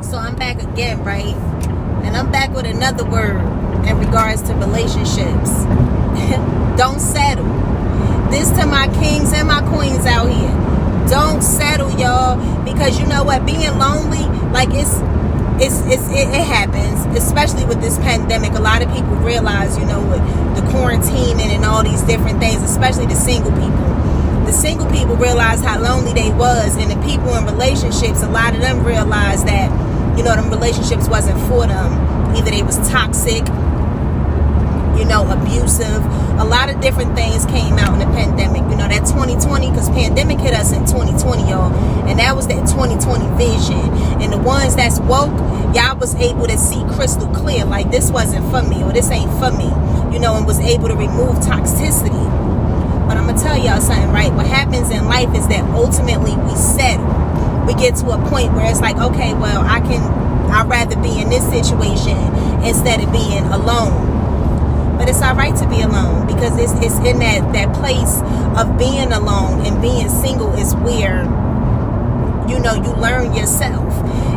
So I'm back again, right? And I'm back with another word in regards to relationships. Don't settle. This to my kings and my queens out here. Don't settle, y'all, because you know what? Being lonely, like it happens, especially with this pandemic. A lot of people realize, you know, with the quarantining and all these different things, especially the single people. The single people realized how lonely they was, and the people in relationships, a lot of them realized that, you know, them relationships wasn't for them. Either they was toxic, you know, abusive. A lot of different things came out in the pandemic. You know, that 2020, because pandemic hit us in 2020, y'all. And that was that 2020 vision. And the ones that's woke, y'all was able to see crystal clear, like this wasn't for me, or this ain't for me, you know, and was able to remove toxicity. But I'm going to tell y'all something, right? What happens in life is that ultimately we settle. We get to a point where it's like, okay, well, I'd rather be in this situation instead of being alone. But it's all right to be alone, because it's in that place of being alone and being single is where, you know, you learn yourself.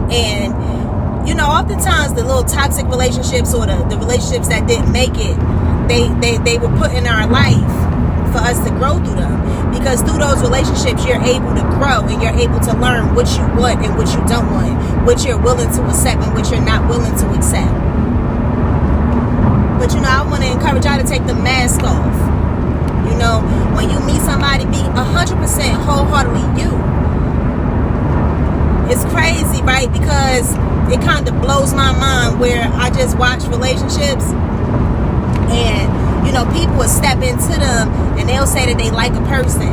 And, you know, oftentimes the little toxic relationships or the relationships that didn't make it, they were put in our life for us to grow through them, because through those relationships you're able to grow and you're able to learn what you want and what you don't want, what you're willing to accept and what you're not willing to accept. But you know, I want to encourage y'all to take the mask off. You know, when you meet somebody, be 100% wholeheartedly you. It's crazy, right? Because it kind of blows my mind where I just watch relationships and, you know, people will step into them and they'll say that they like a person.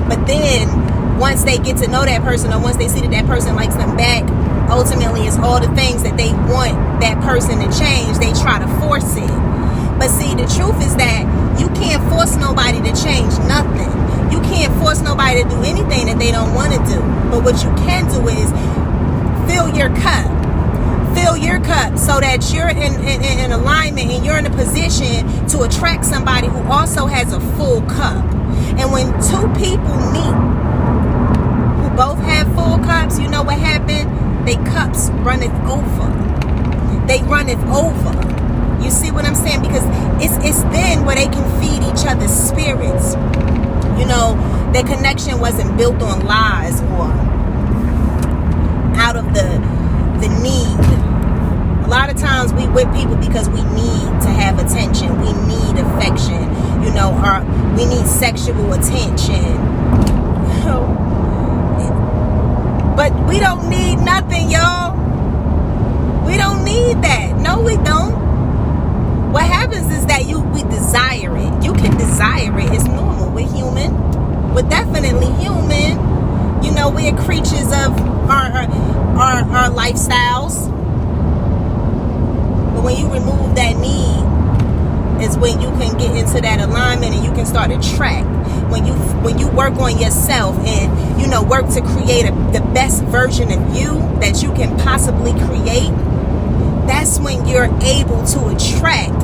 But then once they get to know that person, or once they see that that person likes them back, ultimately it's all the things that they want that person to change. They try to force it. But see, the truth is that you can't force nobody to change nothing. You can't force nobody to do anything that they don't want to do. But what you can do is fill your cup. Fill your cup so that you're in alignment and you're in a position to attract somebody who also has a full cup. And when two people meet who both have full cups, you know what happened? They cups runneth over. They runneth over. You see what I'm saying? Because it's then where they can feed each other's spirits. You know, their connection wasn't built on lies or out of the need. A lot of times we with people because we need to have attention. We need affection. You know, or we need sexual attention. But we don't need nothing, y'all. We don't need that. No, we don't. What happens is that we desire it. You can desire it. It's normal. We're human. We're definitely human. You know, we're creatures of our lifestyles. But when you remove that need, is when you can get into that alignment and you can start to track. When you work on yourself and, you know, work to create the best version of you that you can possibly create, that's when you're able to attract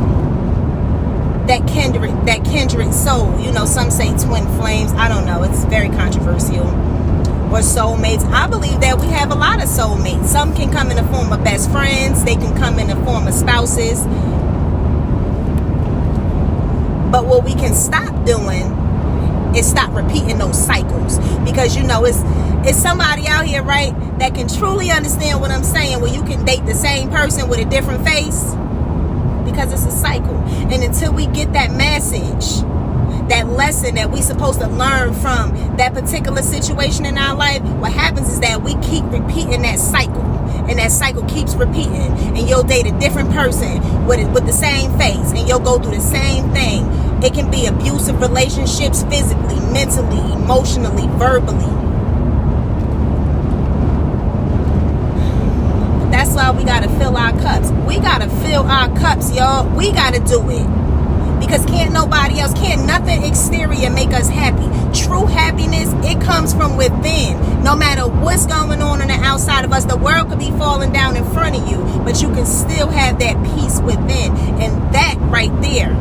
that kindred soul. You know, some say twin flames. I don't know. It's very controversial. Or soulmates. I believe that we have a lot of soulmates. Some can come in the form of best friends. They can come in the form of spouses. But what we can stop doing is stop repeating those cycles. Because, you know, it's somebody out here, right, that can truly understand what I'm saying, where you can date the same person with a different face, because it's a cycle. And until we get that message, that lesson that we supposed to learn from that particular situation in our life, what happens is that we keep repeating that cycle. And that cycle keeps repeating. And you'll date a different person with the same face. And you'll go through the same thing. It can be abusive relationships, physically, mentally, emotionally, verbally. That's why we got to fill our cups. We got to fill our cups, y'all. We got to do it. Because can't nothing exterior make us happy. True happiness, it comes from within. No matter what's going on the outside of us, the world could be falling down in front of you, but you can still have that peace within. And that right there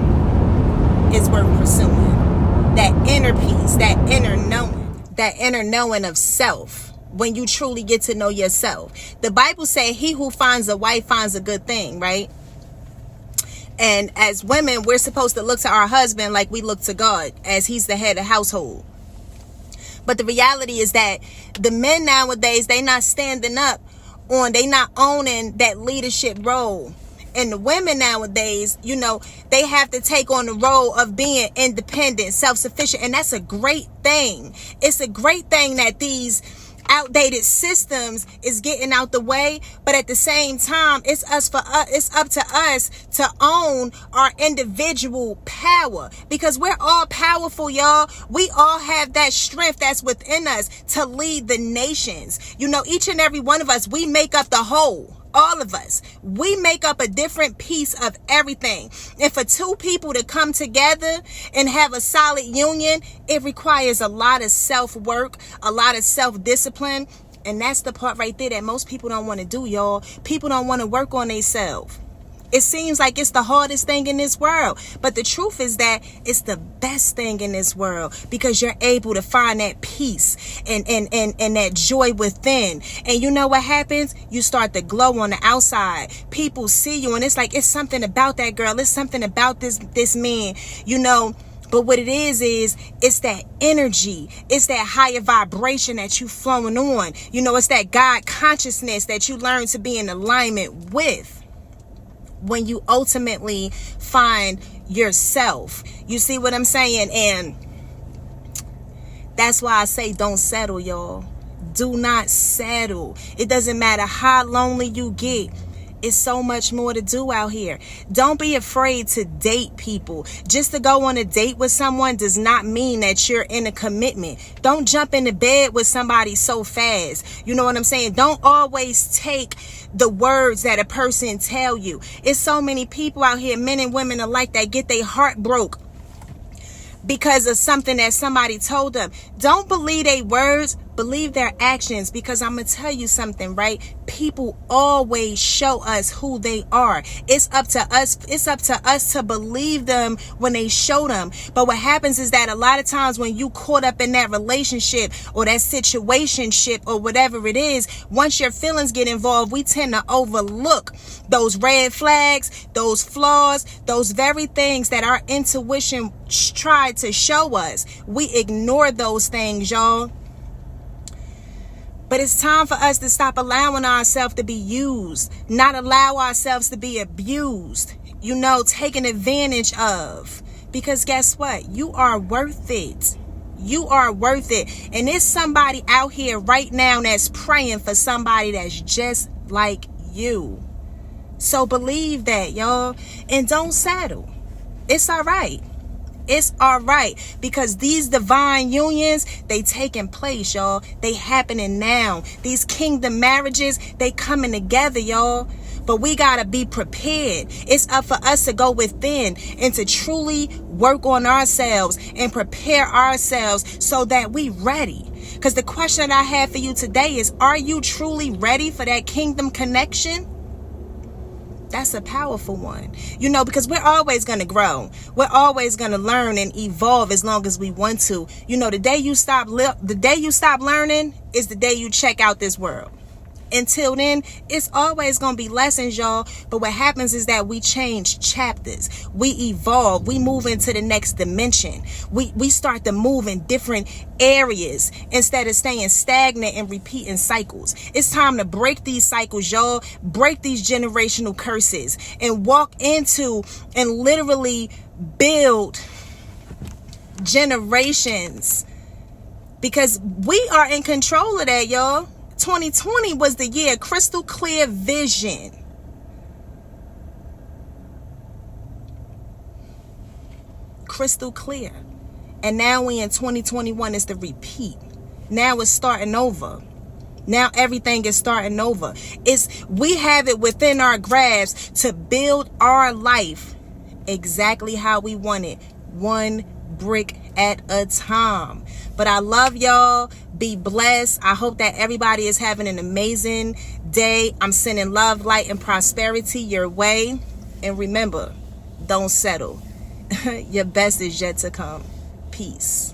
is worth pursuing. That inner peace, that inner knowing of self. when you truly get to know yourself. The Bible says he who finds a wife finds a good thing, right? And as women, we're supposed to look to our husband like we look to God, as he's the head of the household. But the reality is that the men nowadays, they not standing up they not owning that leadership role. And the women nowadays, you know, they have to take on the role of being independent, self-sufficient. And that's a great thing. It's a great thing that these outdated systems is getting out the way, but at the same time, it's up to us to own our individual power, because we're all powerful, y'all. We all have that strength that's within us to lead the nations. You know, each and every one of us, we make up the whole. All of us, we make up a different piece of everything. And for two people to come together and have a solid union, it requires a lot of self-work, a lot of self-discipline. And that's the part right there that most people don't want to do, y'all. People don't want to work on themselves. It seems like it's the hardest thing in this world. But the truth is that it's the best thing in this world, because you're able to find that peace and that joy within. And you know what happens? You start to glow on the outside. People see you and it's like, it's something about that girl. It's something about this man, you know. But what it is it's that energy. It's that higher vibration that you flowing on. You know, it's that God consciousness that you learn to be in alignment with when you ultimately find yourself. You see what I'm saying? And that's why I say don't settle, y'all. Do not settle. It doesn't matter how lonely you get. It's so much more to do out here. Don't be afraid to date people. Just to go on a date with someone does not mean that you're in a commitment. Don't jump into bed with somebody so fast. You know what I'm saying? Don't always take the words that a person tell you. It's so many people out here, men and women alike, that get their heart broke because of something that somebody told them. Don't believe their words, believe their actions, because I'm going to tell you something, right? People always show us who they are. It's up to us. It's up to us to believe them when they show them. But what happens is that a lot of times when you caught up in that relationship or that situationship or whatever it is, once your feelings get involved, we tend to overlook those red flags, those flaws, those very things that our intuition tried to show us. We ignore those things, y'all. But it's time for us to stop allowing ourselves to be used, not allow ourselves to be abused, you know, taken advantage of. Because guess what? You are worth it. You are worth it. And there's somebody out here right now that's praying for somebody that's just like you. So believe that, y'all. And don't settle. It's all right. It's all right, because these divine unions, they taking place, y'all. They happening now. These kingdom marriages, they coming together, y'all. But we got to be prepared. It's up for us to go within and to truly work on ourselves and prepare ourselves so that we ready. Because the question that I have for you today is, are you truly ready for that kingdom connection? That's a powerful one, you know, because we're always going to grow. We're always going to learn and evolve as long as we want to. You know, the day you stop learning is the day you check out this world. Until then, it's always going to be lessons, y'all. But what happens is that we change chapters. We evolve. We move into the next dimension. We start to move in different areas instead of staying stagnant and repeating cycles. It's time to break these cycles, y'all. Break these generational curses and walk into and literally build generations, because we are in control of that, y'all. 2020 was the year. Crystal clear vision. Crystal clear. And now we in 2021 is the repeat. Now it's starting over. Now everything is starting over. We have it within our grasp to build our life exactly how we want it. One brick at a time. But I love y'all. Be blessed. I hope that everybody is having an amazing day. I'm sending love, light, and prosperity your way. And remember, don't settle. Your best is yet to come. Peace.